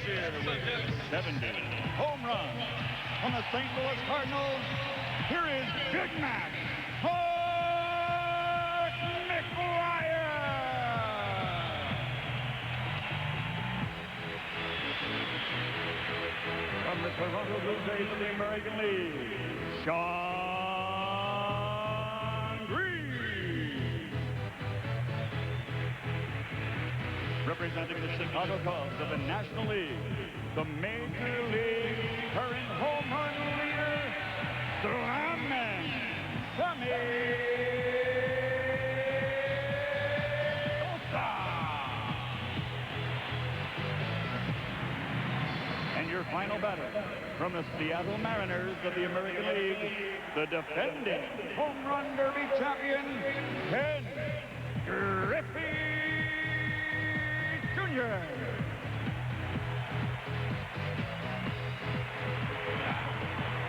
year with 70 home runs. From the St. Louis Cardinals, here is Big Mac McGwire. From the Toronto Blue Jays of the American League, Shawn. Representing the Chicago Cubs of the National League, the Major League current home run leader, the man, Sammy. Sosa. And your final batter from the Seattle Mariners of the American League, the defending Home Run Derby champion, Griffey.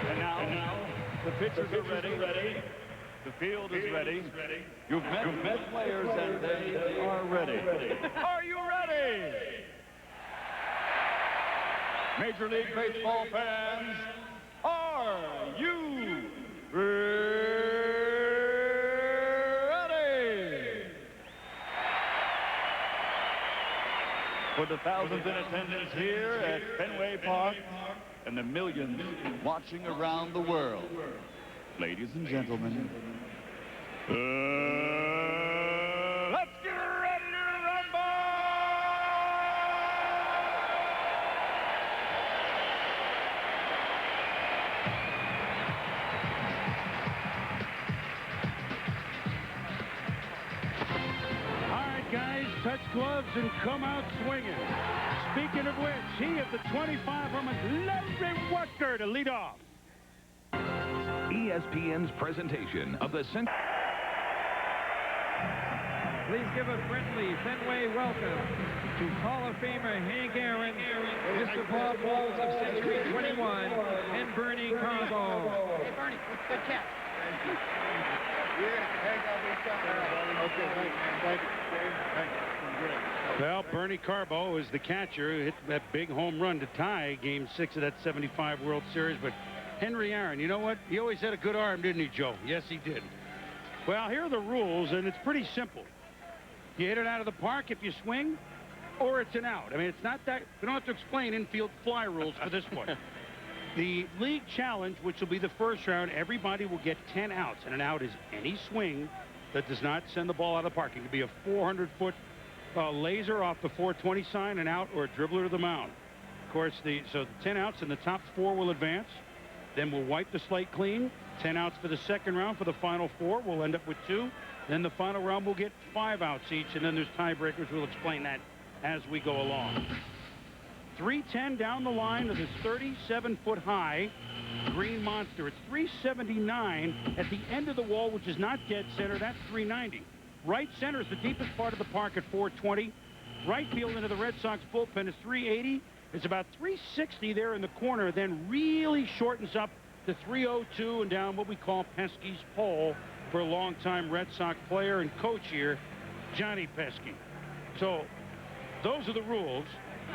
And now the pitchers are ready. The field is ready. You've met players and they are ready. Are you ready? Major League Baseball fans, are you ready? For the thousands in attendance here at Fenway Park and the millions watching around the world, ladies and gentlemen, let's get ready to rumble! Guys, touch gloves and come out swinging. Speaking of which, he is the 25 from Larry Walker to lead off. ESPN's presentation of the Central. Please give a friendly Fenway welcome to Hall of Famer Hank Aaron, Mr. Bob Walls of Century 21, and Bernie Carbo. Hey, Bernie, good catch. Well, Bernie Carbo is the catcher who hit that big home run to tie Game 6 of that 75 World Series. But Henry Aaron, you know what? He always had a good arm, didn't he, Joe? Yes, he did. Well, here are the rules, and it's pretty simple. You hit it out of the park if you swing, or it's an out. I mean, it's not that. We don't have to explain infield fly rules for this one. The league challenge, which will be the first round, everybody will get 10 outs. And an out is any swing that does not send the ball out of the park. It could be a 400-foot laser off the 420 sign, an out, or a dribbler to the mound. Of course, so the 10 outs and the top 4 will advance. Then we'll wipe the slate clean. 10 outs for the second round. For the final 4, we'll end up with 2. Then the final round, we'll get 5 outs each. And then there's tiebreakers. We'll explain that as we go along. 310 down the line to this 37-foot high green monster. It's 379 at the end of the wall, which is not dead center. That's 390. Right center is the deepest part of the park at 420. Right field into the Red Sox bullpen is 380. It's about 360 there in the corner, then really shortens up to 302 and down what we call Pesky's pole for a longtime Red Sox player and coach here, Johnny Pesky. So those are the rules.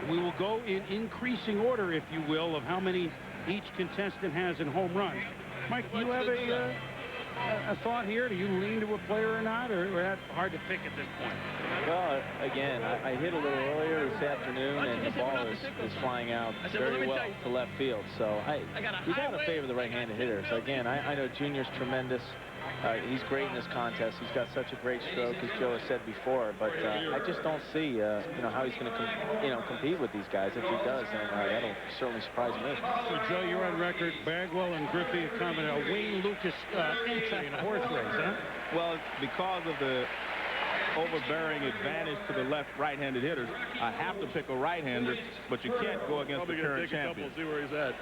We will go in increasing order, if you will, of how many each contestant has in home runs. Mike, do you have a thought here? Do you lean to a player or not, or that's hard to pick at this point? Well, again, I hit a little earlier this afternoon, and the ball is flying out very well to left field. So you got to favor the right-handed hitter. So again, I know Junior's tremendous. He's great in this contest. He's got such a great stroke, as Joe has said before. But I just don't see, how he's going to, compete with these guys. If he does, then that'll certainly surprise me. So, Joe, you're on record. Bagwell and Griffey have commented on Wayne Lucas entry in a horse race, huh? Well, because of the overbearing advantage to the right-handed hitters, I have to pick a right-hander, but you can't go against the current champion. See where he's at.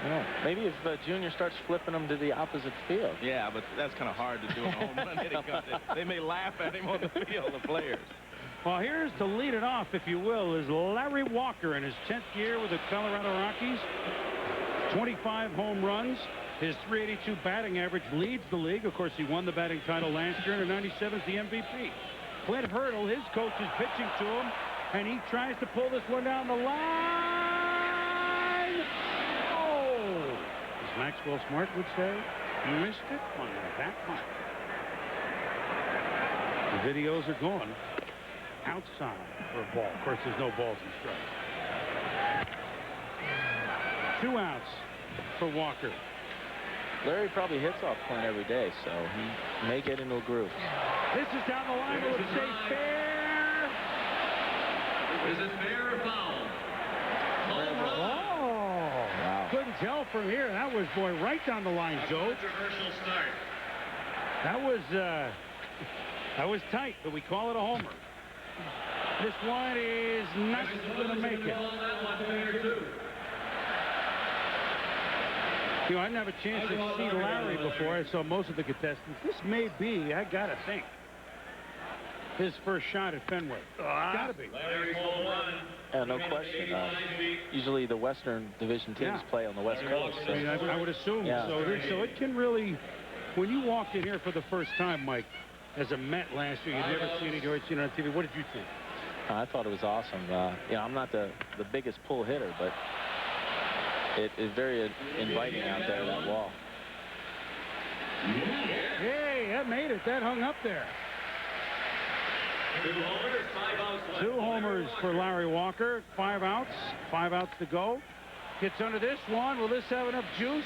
Yeah. Maybe if Junior starts flipping them to the opposite field. Yeah, but that's kind of hard to do in a home run hitting contest. They may laugh at him on the field, the players. Well, here's to lead it off, if you will, is Larry Walker in his 10th year with the Colorado Rockies. 25 home runs. His .382 batting average leads the league. Of course, he won the batting title last year, and in '97 is the MVP. Clint Hurdle, his coach, is pitching to him, and he tries to pull this one down the line. Maxwell Smart would say. You missed it on that one. The videos are gone. Outside for a ball. Of course, there's no balls and strikes. 2 outs for Walker. Larry probably hits off point every day, so he may get into a groove. This is down the line. Will it stay fair? Is it fair or foul? Oh, wow. Couldn't tell from here. That was, boy, right down the line, Joe. Controversial start. That was tight, but we call it a homer. This one is not going to make it. You know, I didn't have a chance to see Larry before. I saw most of the contestants. This may be, I got to think, his first shot at Fenway. Got to be. Yeah, no question. Usually the Western Division teams play on the West Coast. So. I mean, I would assume. Yeah. So it can really, when you walked in here for the first time, Mike, as a Met last year, you'd never seen it, you always seen it on TV. What did you think? I thought it was awesome. You know, I'm not the biggest pull hitter, but it is very inviting out there, that wall. Hey, that made it. That hung up there. 2 homers, 5 outs left. 2 homers for Larry Walker. 5 outs. 5 outs to go. Gets under this one. Will this have enough juice?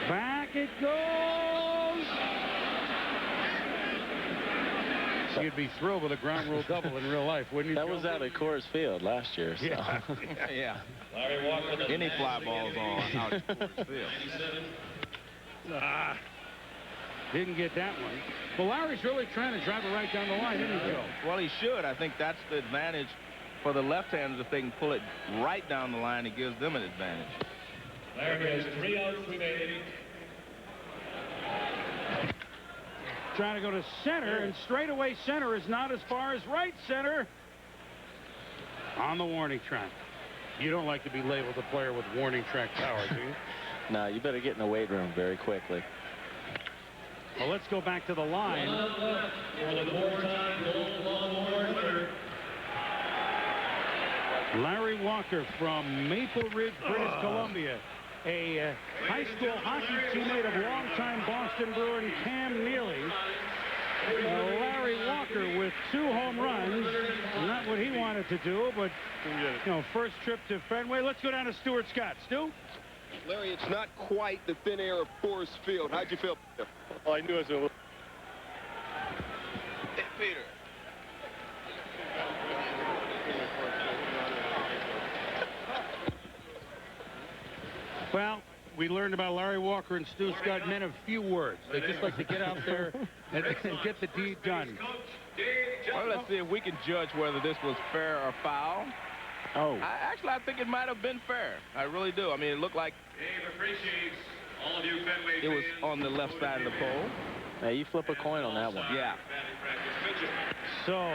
Back it goes. You'd be thrilled with a ground rule double in real life, wouldn't you? That was out at Coors Field last year. So. Yeah. Yeah. Larry Walker. Any fly balls on out at Coors Field. Didn't get that one. Well, Larry's really trying to drive it right down the line, isn't he, Joe? Well, he should. I think that's the advantage for the left-handers. If they can pull it right down the line, it gives them an advantage. Larry has 3 outs remaining. Trying to go to center, and straightaway center is not as far as right center. On the warning track. You don't like to be labeled a player with warning track power, do you? No, you better get in the weight room very quickly. Well, let's go back to the line. For the 4-time Gold Glove Award winner. Larry Walker from Maple Ridge, British Columbia. A high school hockey teammate of longtime Boston Bruin Cam Neely. Larry Walker with 2 home runs. Not what he wanted to do, but, you know, first trip to Fenway. Let's go down to Stuart Scott. Stu? Larry, it's not quite the thin air of Coors Field. How'd you feel? Oh, I knew it was a little. Hey, Peter. Well, we learned about Larry Walker and Stu Scott, men of few words. They just like to get out there and get the deed done. Well, let's see if we can judge whether this was fair or foul. Oh. I think it might have been fair. I really do. I mean, it looked like Dave appreciates all of you Fenway it was on the left side of the pole. Now you flip a coin on that one. Yeah. So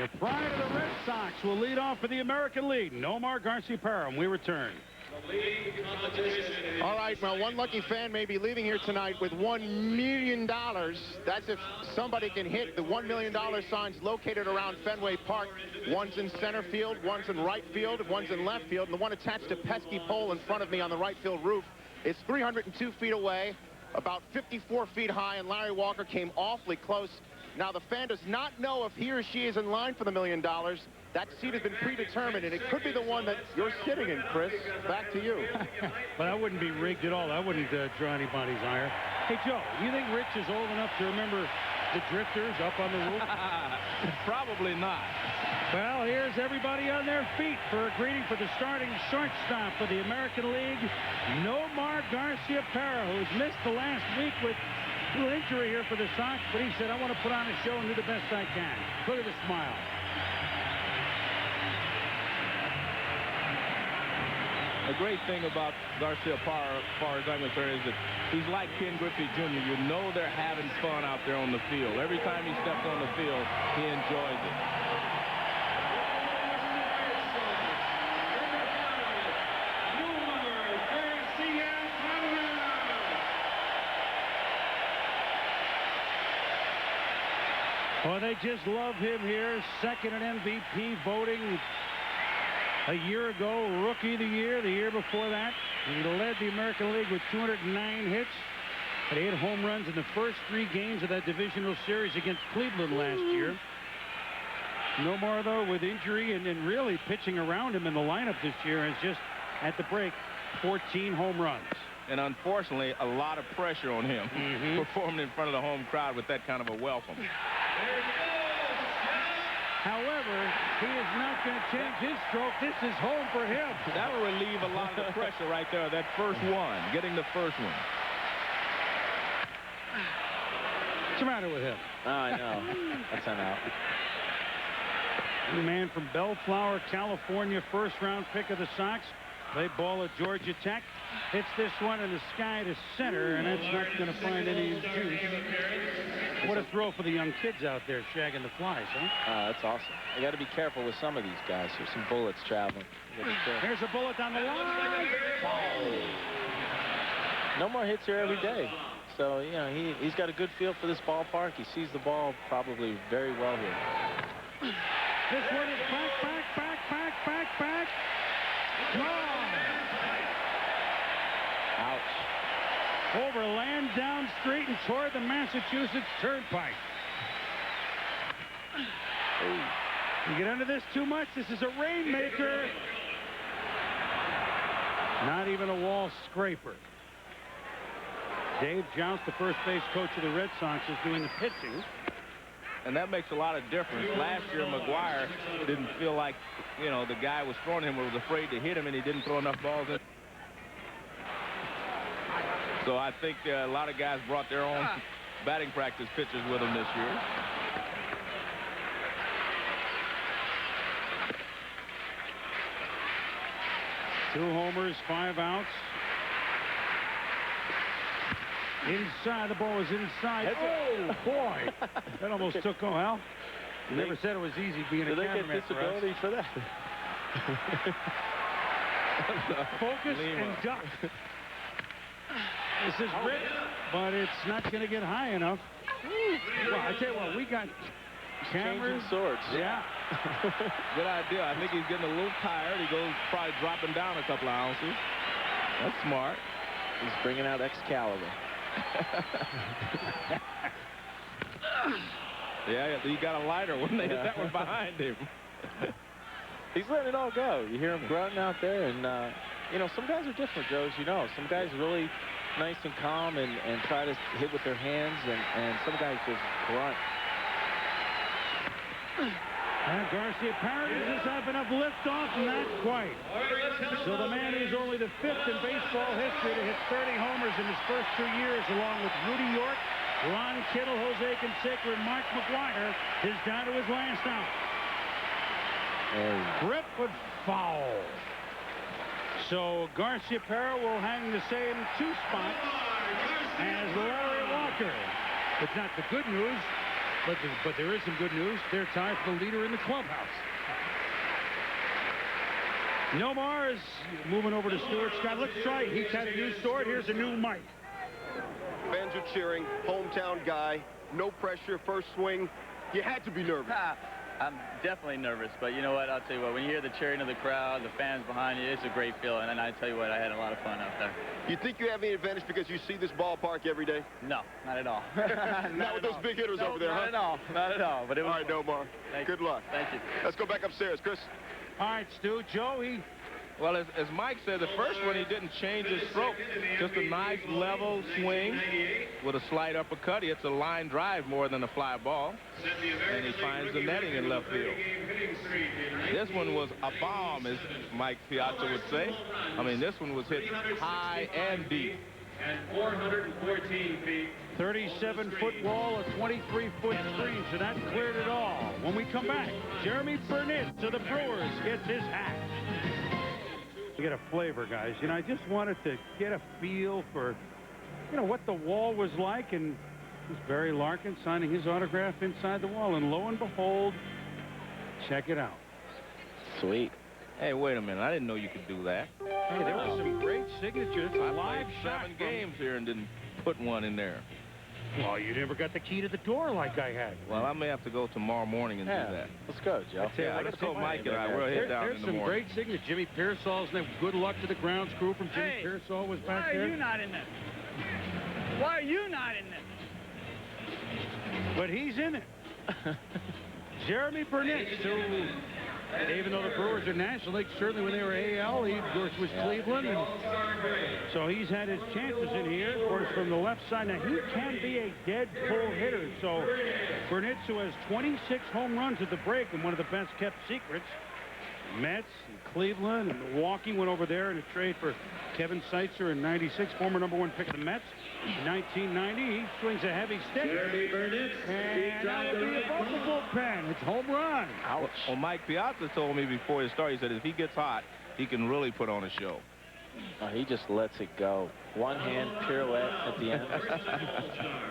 the pride of the Red Sox will lead off for the American League. Nomar Garciaparra, and we return. All right, well, one lucky fan may be leaving here tonight with $1 million. That's if somebody can hit the $1 million signs located around Fenway Park. One's in center field, one's in right field, one's in left field, and the one attached to pesky pole in front of me on the right field roof is 302 feet away, about 54 feet high, and Larry Walker came awfully close. Now, the fan does not know if he or she is in line for the $1 million. That seat has been predetermined, and it could be the one that you're sitting in, Chris. Back to you. But that wouldn't be rigged at all. That wouldn't draw anybody's ire. Hey, Joe, you think Rich is old enough to remember the drifters up on the roof? Probably not. Well, here's everybody on their feet for a greeting for the starting shortstop for the American League, Nomar Garciaparra, who's missed the last week with a little injury here for the Sox, but he said, I want to put on a show and do the best I can. Look at the smile. The great thing about Garciaparra, as far as I'm concerned, is that he's like Ken Griffey Jr. You know they're having fun out there on the field. Every time he steps on the field, he enjoys it. Well, they just love him here. Second in MVP voting a year ago. Rookie of the year before that. He led the American League with 209 hits. Had 8 home runs in the first 3 games of that divisional series against Cleveland last year. Nomar, though, with injury and really pitching around him in the lineup this year, has just, at the break, 14 home runs. And unfortunately, a lot of pressure on him performing in front of the home crowd with that kind of a welcome. However, he is not going to change his stroke. This is home for him. That will relieve a lot of the pressure right there, that first one, getting the first one. What's the matter with him? Oh, I know. That's an out. The man from Bellflower, California, first-round pick of the Sox. Played ball at Georgia Tech. Hits this one in the sky to center, and that's not going to find any juice. What a throw for the young kids out there shagging the flies, huh? That's awesome. You got to be careful with some of these guys. There's some bullets traveling. Here's a bullet down the line. No more hits here every day. So, you know, he's got a good feel for this ballpark. He sees the ball probably very well here. This one is back. Gone. Ouch. Overland, down street, and toward the Massachusetts Turnpike. You get under this too much, this is a rainmaker. Not even a wall scraper. Dave Joust, the first base coach of the Red Sox, is doing the pitching. And that makes a lot of difference. Last year, McGwire didn't feel like, you know, the guy was throwing him or was afraid to hit him, and he didn't throw enough balls in. So I think a lot of guys brought their own batting practice pitchers with them this year. Two homers, 5 outs. Inside, the ball is inside. Oh, boy. That almost took off. Well, you never said it was easy being a cameraman for us. Disability for that? Focus and duck. This is Rick, but it's not going to get high enough. Well, I tell you what, we got cameras. Changing swords. Yeah. Good idea. I think he's getting a little tired. He goes probably dropping down a couple of ounces. That's smart. He's bringing out Excalibur. Yeah, he got a lighter when they hit that one behind him. He's letting it all go. You hear him grunting out there, and you know, some guys are different, Joe, as you know. Some guys really nice and calm and try to hit with their hands, and some guys just grunt. And Garciaparra does have enough liftoff, not quite. So the man who's only the 5th in baseball history to hit 30 homers in his first 2 years, along with Rudy York, Ron Kittle, Jose Canseco, and Mark McGwire, is down to his last out. Grip but foul. So Garciaparra will hang the same 2 spots as Larry Walker. It's not the good news. But there is some good news. They're tied for the leader in the clubhouse. Nomar is moving over to Stuart Scott. Let's try it. He's had a new sword. Here's a new mic. Fans are cheering. Hometown guy. No pressure. First swing. You had to be nervous. I'm definitely nervous, but you know what? I'll tell you what. When you hear the cheering of the crowd, the fans behind you, it's a great feeling. And I tell you what, I had a lot of fun out there. You think you have any advantage because you see this ballpark every day? No, not at all. Not with those big hitters over there, not huh? At all. Not at all. But it was all right, Nomar. Good luck. Thank you. Let's go back upstairs, Chris. All right, Stu. Joe, Well, as Mike said, the first one he didn't change his stroke. Just a nice level swing with a slight uppercut. He hits a line drive more than a fly ball. And he finds the netting in left field. This one was a bomb, as Mike Piazza would say. I mean, this one was hit high and deep. And 414 feet. 37-foot wall, a 23-foot screen, so that cleared it all. When we come back, Jeromy Burnitz of the Brewers gets his hat. To get a flavor, guys. You know, I just wanted to get a feel for, you know, what the wall was like, and this Barry Larkin signing his autograph inside the wall, and lo and behold, check it out. Sweet. Hey, wait a minute. I didn't know you could do that. Hey, there were some great signatures. I Live played shot 7 games here and didn't put one in there. Well, you never got the key to the door like I had. Well, I may have to go tomorrow morning and do that. Let's go, Joe. Yeah, let's go, Mike and I. We'll head down in the morning. There's some great signals. Jimmy Pearsall's name. Good luck to the grounds crew from Jimmy Pearsall was back there. Why are you not in this? Why are you not in this? But he's in it. Jeromy Burnitz, who, even though the Brewers are National League, certainly when they were AL, he, of course, was Cleveland. And so he's had his chances in here, of course, from the left side. Now, he can be a dead pull hitter. So Burnitz, who has 26 home runs at the break and one of the best-kept secrets, Mets, and Cleveland, and Milwaukee went over there in a trade for Kevin Seitzer in '96, former #1 pick of the Mets. In 1990, he swings a heavy stick. And that will be above the bullpen. It's home run. Ouch. Well, Mike Piazza told me before he started, he said if he gets hot, he can really put on a show. Oh, he just lets it go. One hand pirouette at the end.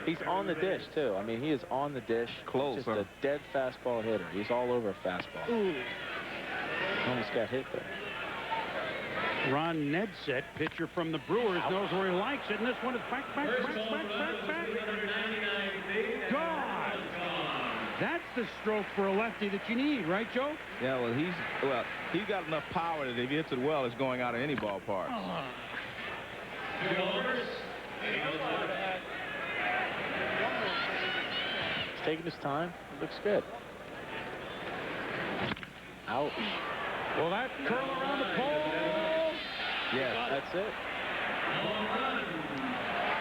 He's on the dish, too. I mean, he is on the dish. Close, just a dead fastball hitter. He's all over a fastball. Ooh. Almost got hit there. Ron Nedset, pitcher from the Brewers, knows where he likes it, and this one is back. God! That's the stroke for a lefty that you need, right, Joe? Yeah, well, he's got enough power that if he hits it well, it's going out of any ballpark. He's taking his time. It looks good. Ouch. Will that curl around the pole? Yes, that's it.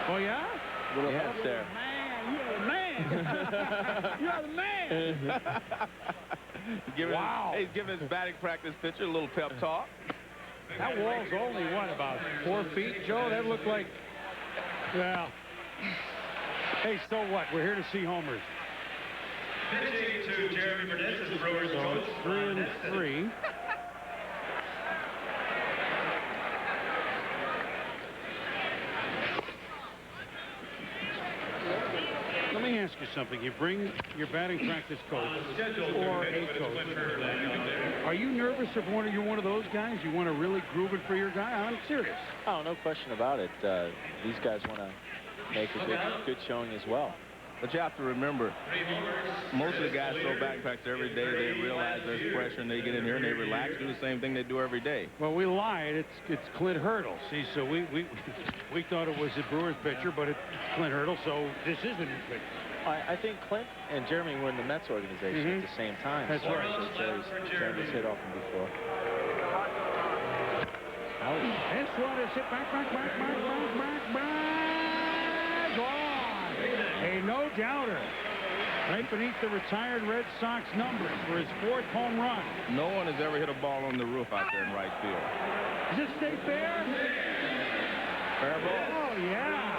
Oh, yeah? A little help there. Man, you're the man. You're the man. Wow. He's giving his batting practice pitcher a little pep talk. That wall's only, what, about 4 feet, Joe? That looked like, well, hey, so what? We're here to see homers. Pitching to Jeromy Burnitz as the Brewers coach. 3-3. Let me ask you something. You bring your batting practice coach or a coach. Are you nervous if you're one of those guys? You want to really groove it for your guy? I'm serious. Oh, no question about it. These guys want to make a good showing as well. But you have to remember, most of the guys throw batting practice every day. They realize there's pressure, and they get in here and they relax, do the same thing they do every day. Well, we lied. It's Clint Hurdle. See, so we thought it was a Brewers pitcher, but it's Clint Hurdle, so this is the new pitcher. I think Clint and Jeromy were in the Mets organization at the same time. That's right. Jeremy's hit off him before. Ouch. This one is hit back. Gone. A no-doubter. Right beneath the retired Red Sox numbers for his 4th home run. No one has ever hit a ball on the roof out there in right field. Does this stay fair? Fair ball. Oh, yeah.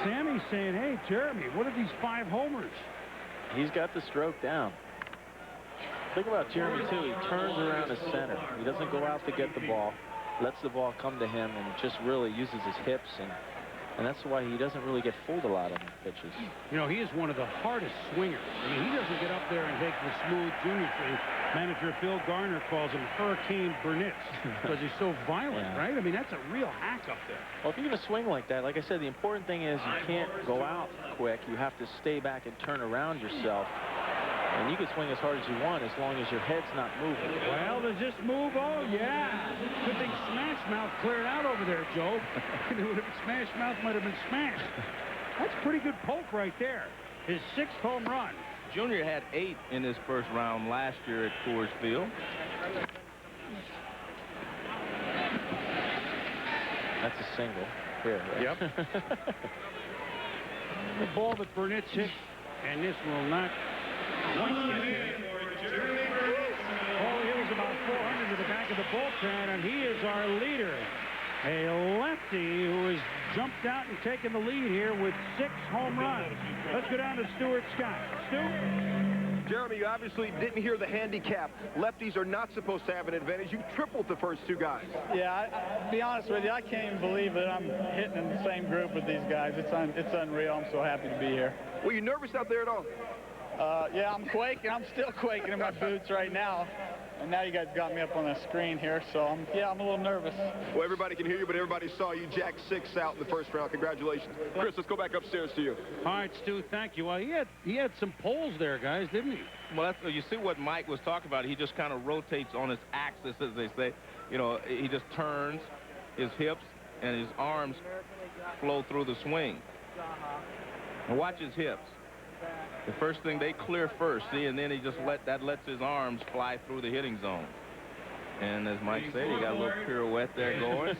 Sammy's saying, hey, Jeromy, what are these 5 homers? He's got the stroke down. Think about Jeromy, too. He turns around the center. He doesn't go out to get the ball, lets the ball come to him, and just really uses his hips, and that's why he doesn't really get fooled a lot on pitches. You know, he is one of the hardest swingers. I mean, he doesn't get up there and take the smooth junior thing. Manager Phil Garner calls him Hurricane Burnitz because he's so violent, right? I mean, that's a real hack up there. Well, if you're going to swing like that, like I said, the important thing is you can't go out quick. You have to stay back and turn around yourself. And you can swing as hard as you want as long as your head's not moving. Well, does this move? Oh, yeah. Good thing Smash Mouth cleared out over there, Joe. Smash Mouth might have been smashed. That's pretty good poke right there. His 6th home run. Junior had 8 in his first round last year at Coors Field. That's a single. Here, right? Yep. The ball that Burnitz hit, and this will not quite get there. Oh, he was about 400 to the back of the bullpen, and he is our leader. A lefty who has jumped out and taken the lead here with 6 home runs. Let's go down to Stuart Scott. Stu? Jeromy, you obviously didn't hear the handicap. Lefties are not supposed to have an advantage. You tripled the first 2 guys. Yeah, I'll be honest with you, I can't even believe that I'm hitting in the same group with these guys. It's unreal. I'm so happy to be here. Were you nervous out there at all? Yeah, I'm quaking. I'm still quaking in my boots right now. And now you guys got me up on the screen here, so I'm a little nervous. Well, everybody can hear you, but everybody saw you jack 6 out in the first round. Congratulations. Chris, let's go back upstairs to you. All right, Stu, thank you. Well, he had some poles there, guys, didn't he? Well, you see what Mike was talking about. He just kind of rotates on his axis, as they say. You know, he just turns his hips and his arms flow through the swing. And watch his hips. The first thing they clear first, see, and then he just lets his arms fly through the hitting zone. And as Mike said, he got a little pirouette there going.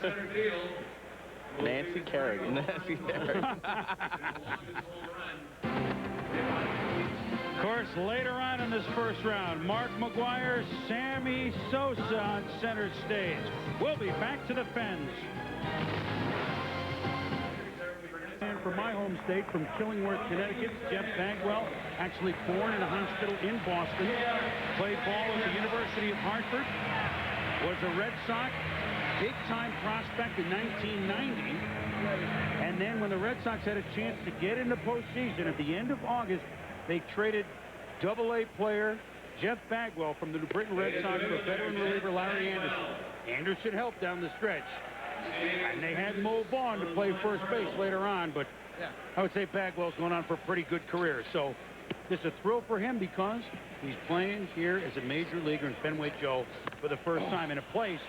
Nancy Kerrigan. Nancy Kerrigan. Of course, later on in this first round, Mark McGwire, Sammy Sosa on center stage. We'll be back to the Fens. And from my home state, from Killingworth, Connecticut, Jeff Bagwell, actually born in a hospital in Boston, played ball at the University of Hartford, was a Red Sox big-time prospect in 1990, and then when the Red Sox had a chance to get in the postseason at the end of August, they traded Double-A player Jeff Bagwell from the New Britain Red Sox for veteran reliever Larry Anderson. Anderson helped down the stretch. And they had Mo Vaughn to play first base later on, but I would say Bagwell's going on for a pretty good career. So it's a thrill for him because he's playing here as a major leaguer in Fenway, Joe, for the first time in a place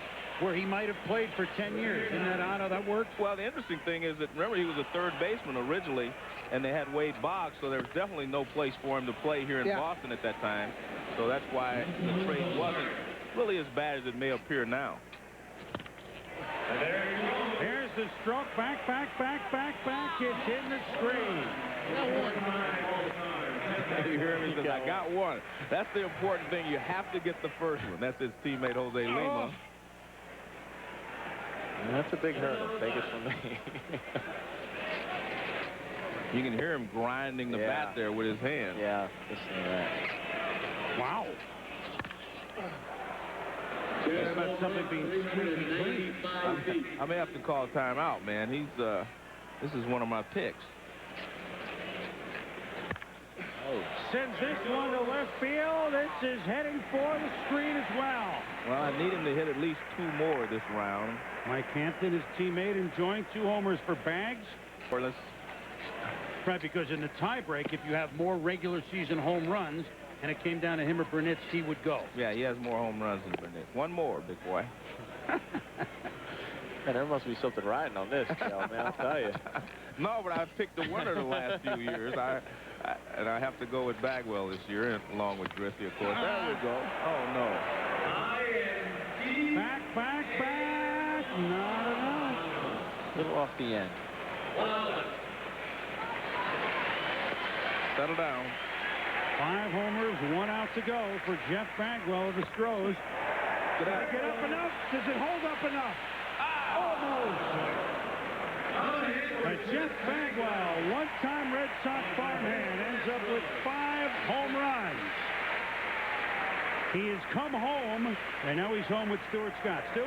where he might have played for 10 years. Isn't that odd how that works? Well, the interesting thing is that, remember, he was a third baseman originally, and they had Wade Boggs, so there was definitely no place for him to play here in Boston at that time. So that's why the trade wasn't really as bad as it may appear now. There's the stroke. Back. It's in the screen. You hear me? He says, I got one. That's the important thing. You have to get the first one. That's his teammate, Jose Lima. That's a big hurdle. Take it from me. You can hear him grinding the bat there with his hand. Yeah, listen to that. Wow. About something being squeaky clean. I may have to call timeout, man. This is one of my picks. Sends this one to left field. This is heading for the screen as well. Well, I need him to hit at least 2 more this round. Mike Hampton, his teammate, enjoying 2 homers for Bags. Right, because in the tiebreak, if you have more regular season home runs, and it came down to him or Burnitz, he would go. Yeah, he has more home runs than Burnitz. 1 more, big boy. Man, there must be something riding on this, Joe, man, I'll tell you. No, but I've picked the winner the last few years. And I have to go with Bagwell this year, along with Griffey, of course. There we go. Oh, no. Back. Not enough. A little off the end. Settle down. 5 homers, 1 out to go for Jeff Bagwell of the Stros. Did it get up enough? Does it hold up enough? Almost. Jeff Bagwell, one-time Red Sox farmhand, ends up with 5 home runs. He has come home, and now he's home with Stuart Scott. Stu?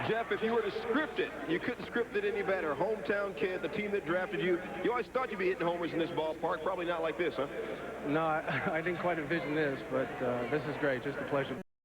Jeff, if you were to script it, you couldn't script it any better. Hometown kid, the team that drafted you. You always thought you'd be hitting homers in this ballpark. Probably not like this, huh? No, I didn't quite envision this, but this is great. Just a pleasure.